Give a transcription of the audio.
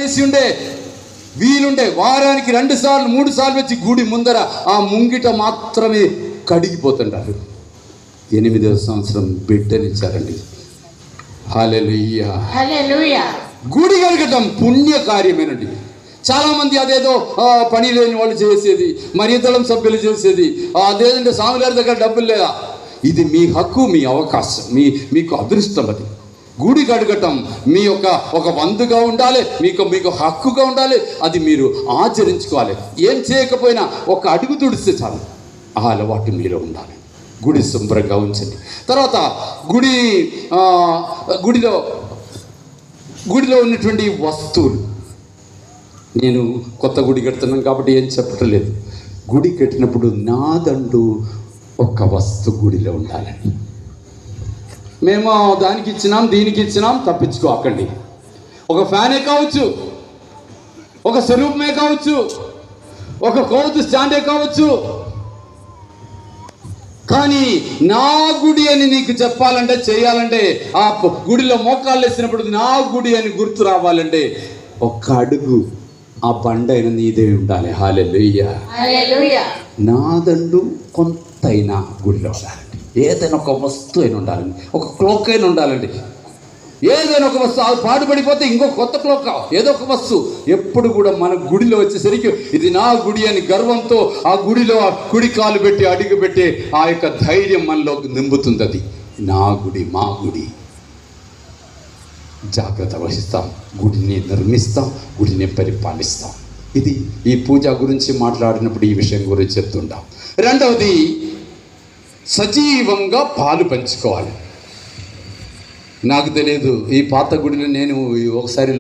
చేసి ఉండే వీలుండే వారానికి 2 సార్లు 3 సార్లు వచ్చి గుడి ముందర ఆ ముంగిట మాత్రమే కడిగిపోతుంటారు. 8వ సంవత్సరం బిడ్డనిచ్చారండి. హల్లెలూయా, హల్లెలూయా. గుడి కడగటం పుణ్య కార్యమేనండి. చాలామంది అదేదో పని లేని వాళ్ళు చేసేది, మరి ఇతరం సభ్యులు చేసేది, అదేదంటే స్వామి గారి దగ్గర డబ్బులు లేదా. ఇది మీ హక్కు, మీ అవకాశం, మీకు అదృష్టం. అది గుడి కడగటం మీ ఒక వంతుగా ఉండాలి, మీకు హక్కుగా ఉండాలి. అది మీరు ఆచరించుకోవాలి. ఏం చేయకపోయినా ఒక అడుగు తుడిస్తే చాలు. ఆ అలవాటు మీలో ఉండాలి. గుడి శుభ్రంగా ఉంచండి. తర్వాత గుడిలో ఉన్నటువంటి వస్తువులు, నేను కొత్త గుడి కడుతున్నాను కాబట్టి ఏం చెప్పటం లేదు. గుడి కట్టినప్పుడు నాదంటూ ఒక వస్తువు గుడిలో ఉండాలండి. మేము దానికి ఇచ్చినాం దీనికి ఇచ్చినాం తప్పించుకోకండి. ఒక ఫ్యానే కావచ్చు, ఒక స్వరూపమే కావచ్చు, ఒక కోవత్తు స్టాండే కావచ్చు. కానీ నా గుడి అని నీకు చెప్పాలంటే, చేయాలంటే, ఆ గుడిలో మోకాళ్ళు వేసినప్పుడు నా గుడి అని గుర్తు రావాలంటే ఒక్క అడుగు ఆ బండ అయినా నీదే ఉండాలి. హల్లెలూయా, హల్లెలూయా. నాదండు కొంతైనా గుడిలో ఉండాలండి. ఏదైనా ఒక వస్తువు అయినా ఉండాలండి. ఒక క్లోక్ అయినా ఉండాలండి. ఏదైనా ఒక వస్తువు అది పాడుపడిపోతే ఇంకో కొత్త క్లోక్, ఏదో ఒక వస్తువు ఎప్పుడు కూడా మన గుడిలో వచ్చేసరికి ఇది నా గుడి అని గర్వంతో ఆ గుడిలో కుడి కాలు పెట్టి అడుగు పెట్టి ఆ యొక్క ధైర్యం మనలోకి నింపుతుంది. అది నా గుడి, మా గుడి. జాగ్రత్త వహిస్తాం, గుడిని నిర్మిస్తాం, గుడిని పరిపాలిస్తాం. ఇది ఈ పూజ గురించి మాట్లాడినప్పుడు ఈ విషయం గురించి చెప్తుంటాం. రెండవది, సజీవంగా పాలు పంచుకోవాలి. నాకు తెలియదు, ఈ పాత గుడిలో నేను ఒకసారి